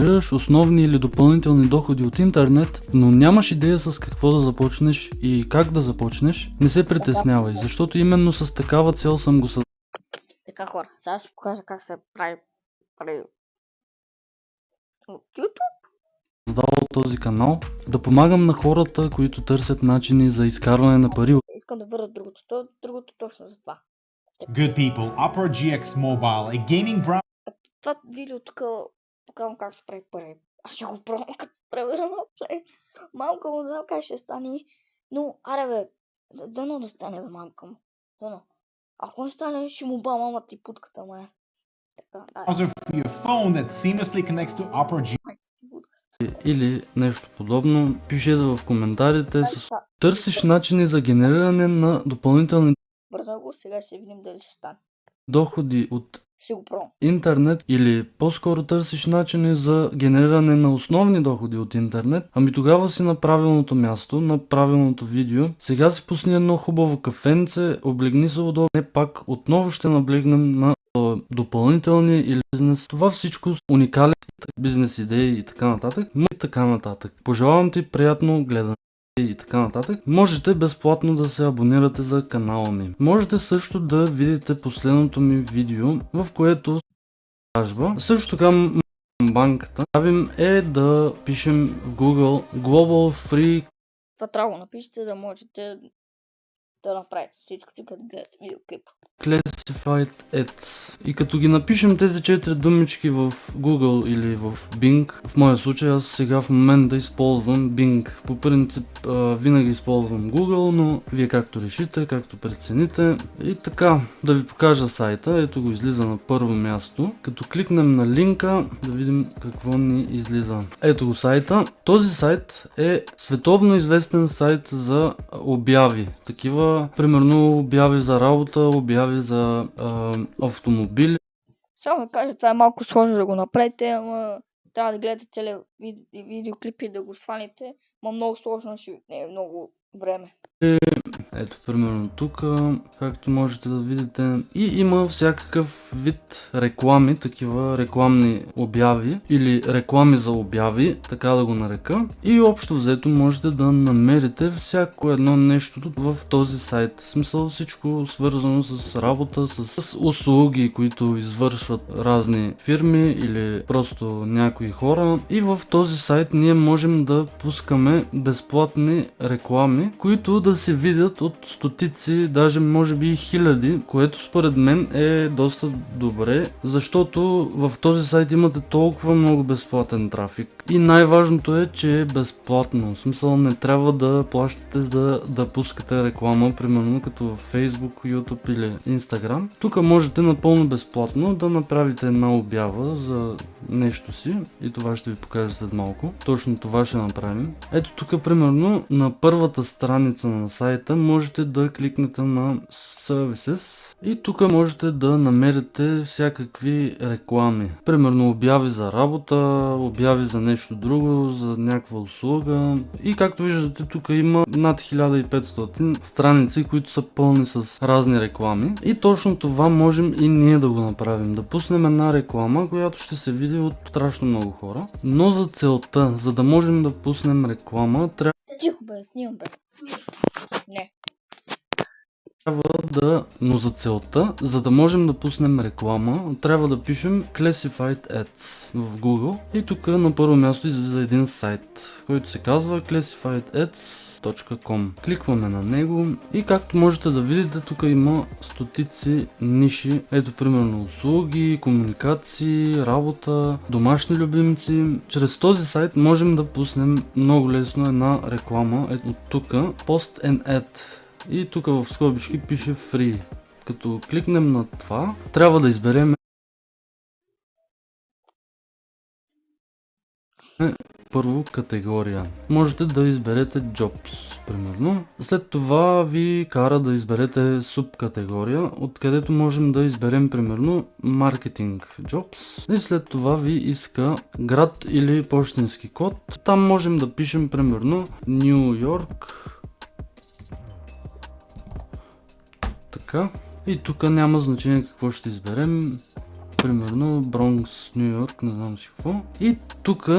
генерираш основни или допълнителни доходи от интернет, но нямаш идея с какво да започнеш и как да започнеш, не се притеснявай, защото именно с такава цел съм го създал. Така, хора, сега ще покажа как се прави от YouTube. Създал този канал, да помагам на хората, които търсят начини за изкарване на пари. Искам да върна другото точно за това. Good people, Opera GX Mobile, a gaming browser. Това видео тук показвам как се прави пари. Аз ще го пробвам като превера на плей. Мамка му, не знам как ще стане. Но, аре бе, дано да стане бе, мамка му. Дано. Ако не стане, ще му ба мама ти путката мая. Така, Browser for your phone that seamlessly connects to Opera GX. Или нещо подобно, пишете в коментарите. Търсиш начини за генериране на допълнителни Бързо го, сега ще видим дали ще стане. доходи от Ще го пробвам. интернет, или по-скоро търсиш начини за генериране на основни доходи от интернет, ами тогава си на правилното място, на правилното видео. Сега си пусни едно хубаво кафенце, облегни се удобно, не пак отново ще наблегнем на допълнителни или бизнес. Това всичко с уникални бизнес идеи и така нататък. И така нататък. Пожелавам ти приятно гледане и така нататък. Можете безплатно да се абонирате за канала ми. Можете също да видите последното ми видео, в което кажба. Също така банката правим е да пишем в Google Global Free. Това трябва да го напишете, да можете да направите всичко, като гледате видеоклип. Classified Ads. И като ги напишем тези 4 думички в Google или в Bing, в моя случай аз сега в момента използвам Bing. По принцип винаги използвам Google, но вие както решите, както прецените. И така, да ви покажа сайта. Ето го, излиза на първо място. Като кликнем на линка, да видим какво ни излиза. Ето го сайта. Този сайт е световно известен сайт за обяви. Такива, примерно обяви за работа, обяви за автомобили. Само да кажа, това е малко сложно да го направите, ама трябва да гледате целия видеоклип и да го свалите. Ма много сложно, ще не е много време. Ето примерно тук, както можете да видите, и има всякакъв вид реклами, такива рекламни обяви или реклами за обяви, така да го нарека. И общо взето можете да намерите всяко едно нещо в този сайт. В смисъл всичко свързано с работа, с услуги, които извършват разни фирми или просто някои хора. И в този сайт ние можем да пускаме безплатни реклами, които да се видят от стотици, даже може би и хиляди, което според мен е доста добре, защото в този сайт имате толкова много безплатен трафик. И най-важното е, че е безплатно. В смисъл не трябва да плащате за да пускате реклама, примерно като в Facebook, YouTube или Instagram. Тук можете напълно безплатно да направите една обява за нещо си и това ще ви покажа след малко. Точно това ще направим. Ето тук примерно на първата страница на сайта можете да кликнете на Services и тук можете да намерите всякакви реклами. Примерно обяви за работа, обяви за нещо друго, за някаква услуга. И както виждате, тук има над 1500 страници, които са пълни с разни реклами. И точно това можем и ние да го направим. Да пуснем една реклама, която ще се види от страшно много хора. Но за целта, за да можем да пуснем реклама, трябва Снимам бе. Не. но за целта, за да можем да пуснем реклама, трябва да пишем Classified Ads в Google и тук на първо място излиза един сайт, който се казва classifiedads.com. Кликваме на него и както можете да видите, тук има стотици ниши. Ето примерно услуги, комуникации, работа, домашни любимци. Чрез този сайт можем да пуснем много лесно една реклама. Ето тук Post an Ad. И тук в скобички пише Free. Като кликнем на това, трябва да изберем първо категория. Можете да изберете Jobs, примерно. След това ви кара да изберете субкатегория, откъдето можем да изберем примерно Marketing Jobs. И след това ви иска град или пощенски код. Там можем да пишем примерно Ню Йорк. Така. И тук няма значение какво ще изберем. примерно Бронкс, Нью Йорк, не знам си какво. И тук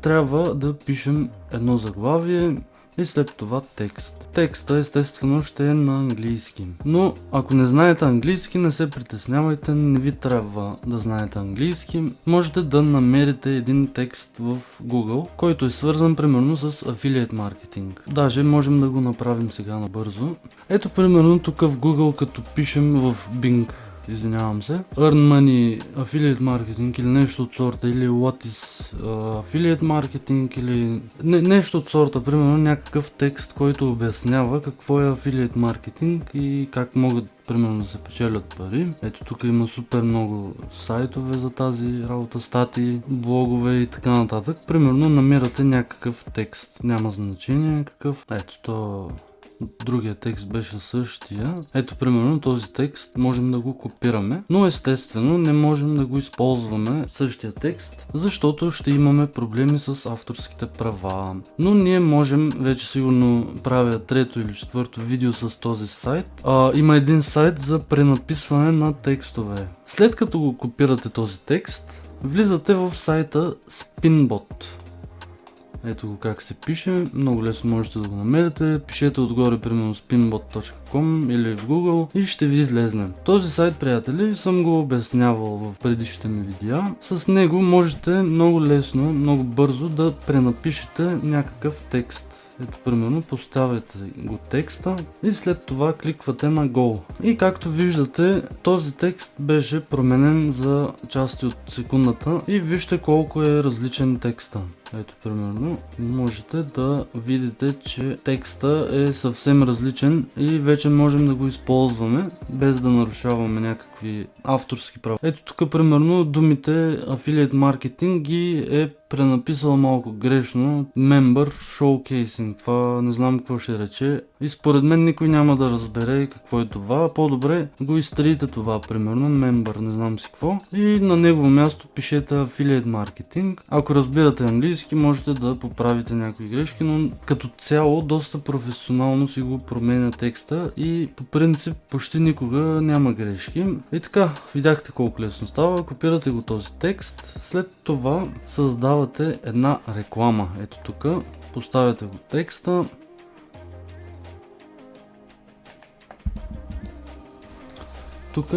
трябва да пишем едно заглавие и след това текст. Текста естествено ще е на английски. Но ако не знаете английски, не се притеснявайте, не ви трябва да знаете английски. Можете да намерите един текст в Google, който е свързан примерно с Affiliate маркетинг. Даже можем да го направим сега набързо. Ето примерно тук в Google, като пишем в Bing, извинявам се, Earn Money, Affiliate Marketing или нещо от сорта, или What is Affiliate Marketing, или нещо от сорта, примерно някакъв текст, който обяснява какво е Affiliate Marketing и как могат примерно да се печелят пари. Ето тук има супер много сайтове за тази работа, статии, блогове и така нататък. Примерно намирате някакъв текст, няма значение какъв. Ето то. Другия текст беше същия. Ето примерно този текст можем да го копираме, но естествено не можем да го използваме същия текст, защото ще имаме проблеми с авторските права. Но ние можем, вече сигурно правя трето или четвърто видео с този сайт. Има един сайт за пренаписване на текстове. След като го копирате този текст, влизате в сайта Spinbot. Ето го как се пише, много лесно можете да го намерите, пишете отгоре примерно spinbot.com или в Google и ще ви излезне. Този сайт, приятели, съм го обяснявал в предишните ми видеа. С него можете много лесно, много бързо да пренапишете някакъв текст. Ето примерно поставяте го текста и след това кликвате на Go. И както виждате, този текст беше променен за части от секундата и вижте колко е различен текста. Ето примерно можете да видите, че текста е съвсем различен и вече можем да го използваме без да нарушаваме някакви авторски права. Ето тук примерно думите Affiliate Marketing ги е пренаписал малко грешно Member Showcasing. Това не знам какво ще рече и според мен никой няма да разбере какво е това. По-добре го изтрите това, примерно Member, не знам си какво, и на негово място пишете Affiliate Marketing. Ако разбирате английски, можете да поправите някои грешки, но като цяло доста професионално си го променя текста и по принцип почти никога няма грешки. И така, видяхте колко лесно става, копирате го този текст, след това създавате една реклама. Ето тук, поставяте го текста. Тук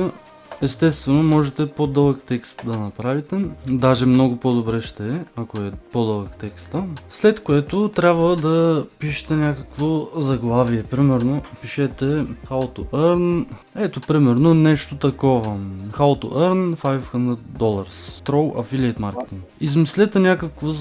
естествено можете по-дълъг текст да направите, даже много по-добре ще е, ако е по-дълъг текста. След което трябва да пишете някакво заглавие, примерно пишете How to earn, ето примерно нещо такова, How to earn $500 through affiliate marketing. Измислете някакво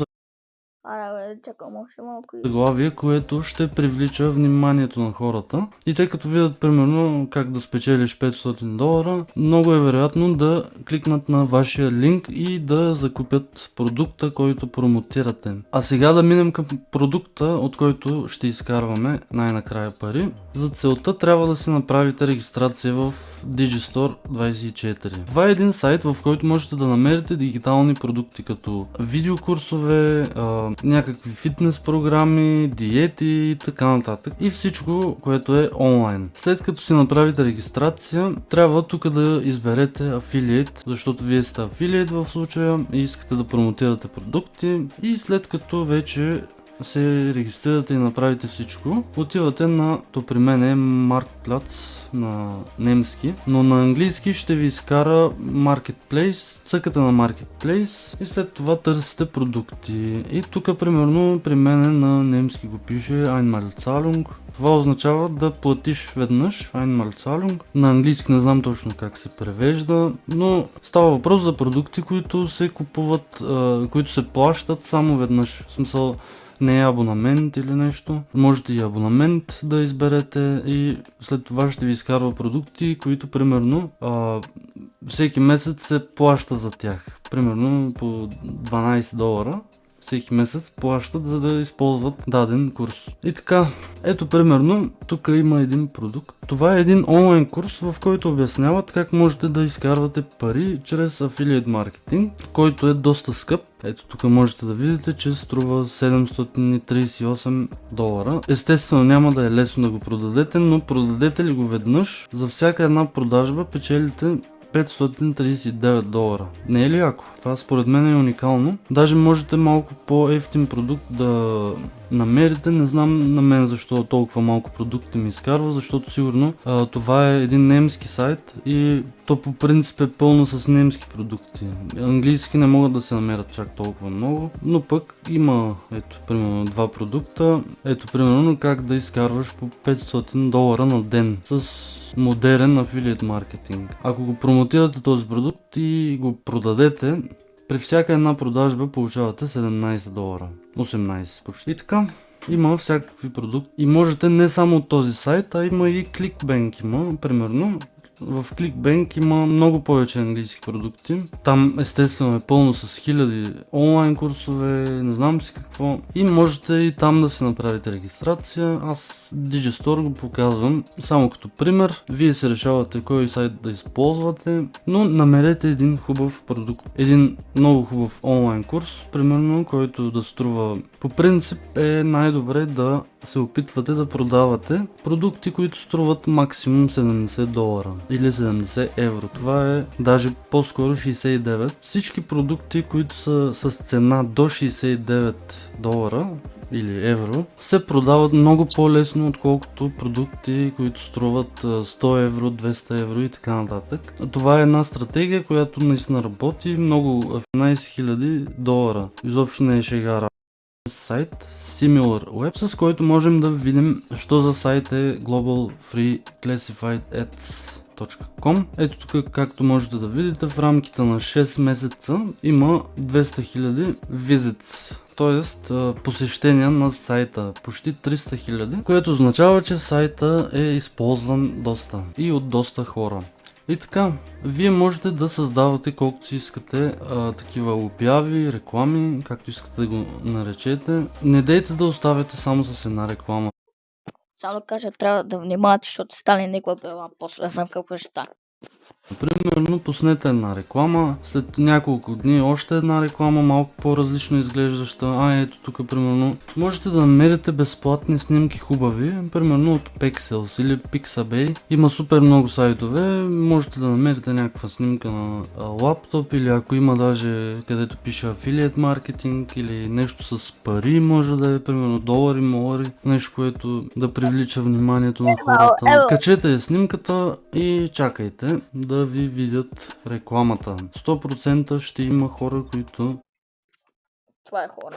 Чакам още малко. заглавие, което ще привлича вниманието на хората. И тъй като видят примерно как да спечелиш $500, много е вероятно да кликнат на вашия линк и да закупят продукта, който промотирате. А сега да минем към продукта, от който ще изкарваме най-накрая пари. За целта трябва да си направите регистрация в Digistore 24. Това е един сайт, в който можете да намерите дигитални продукти, като видеокурсове, някакви фитнес програми, диети и така нататък. И всичко, което е онлайн. След като си направите регистрация, трябва тук да изберете Affiliate, защото вие сте Affiliate в случая и искате да промотирате продукти. И след като вече се регистрирате и направите всичко, отивате на, то при мен е Marktplatz на немски, но на английски ще ви изкара Marketplace, цъкате на Marketplace и след това търсите продукти. И тук примерно при мен на немски го пише Einmalzahlung. Това означава да платиш веднъж, Einmalzahlung. На английски не знам точно как се превежда, но става въпрос за продукти, които се купуват, които се плащат само веднъж. В смисъл, не е абонамент или нещо. Можете и абонамент да изберете и след това ще ви изкарва продукти, които примерно всеки месец се плаща за тях. Примерно по $12 всеки месец плащат, за да използват даден курс. И така, ето примерно, тук има един продукт. Това е един онлайн курс, в който обясняват как можете да изкарвате пари чрез Affiliate Marketing, който е доста скъп. Ето тук можете да видите, че струва $738. Естествено няма да е лесно да го продадете, но продадете ли го веднъж, за всяка една продажба печелите $539. Не е ли яко? Това според мен е уникално. Даже можете малко по-евтин продукт да намерите. Не знам на мен защо толкова малко продукти ми изкарва, защото сигурно това е един немски сайт и то по принцип е пълно с немски продукти. Английски не могат да се намерят чак толкова много, но пък има, ето, примерно два продукта. Ето, примерно, как да изкарваш по $500 на ден с модерен афилиет маркетинг. Ако го промотирате този продукт и го продадете, при всяка една продажба получавате $17. 18 почти. И така, има всякакви продукти. И можете не само от този сайт, а има и ClickBank има, примерно. В ClickBank има много повече английски продукти. Там естествено е пълно с хиляди онлайн курсове, не знам си какво. И можете и там да си направите регистрация. Аз Digistore го показвам само като пример. Вие се решавате кой сайт да използвате, но намерете един хубав продукт. Един много хубав онлайн курс, примерно, който да струва. По принцип е най-добре да се опитвате да продавате продукти, които струват максимум $70 или 70 евро. Това е даже по-скоро 69. Всички продукти, които са с цена до $69 или евро, се продават много по-лесно, отколкото продукти, които струват 100 евро, 200 евро и така нататък. Това е една стратегия, която наистина работи. Много, $15,000. Изобщо не е шега. Сайт SimilarWeb, с който можем да видим що за сайт е Global Free Classified Ads.com. Ето тук, както можете да видите, в рамките на 6 месеца има 200 000 visits, т.е. посещения на сайта, почти 300 000, което означава, че сайта е използван доста и от доста хора. И така, вие можете да създавате колкото си искате такива обяви, реклами, както искате да го наречете. Не дейте да оставяте само с една реклама. Само да кажа, трябва да внимавате, защото стане никога била, после да знам какво ще стане. Примерно, пуснете една реклама, след няколко дни още една реклама, малко по-различно изглеждаща. Ето тук, примерно, можете да намерите безплатни снимки хубави, примерно от Pexels или Pixabay. Има супер много сайтове, можете да намерите някаква снимка на лаптоп или ако има даже където пише Affiliate Marketing или нещо с пари, може да е, примерно долари, молари, нещо, което да привлича вниманието на хората. Качете снимката и чакайте да ви видят рекламата. 100% ще има хора, които... Това е хора.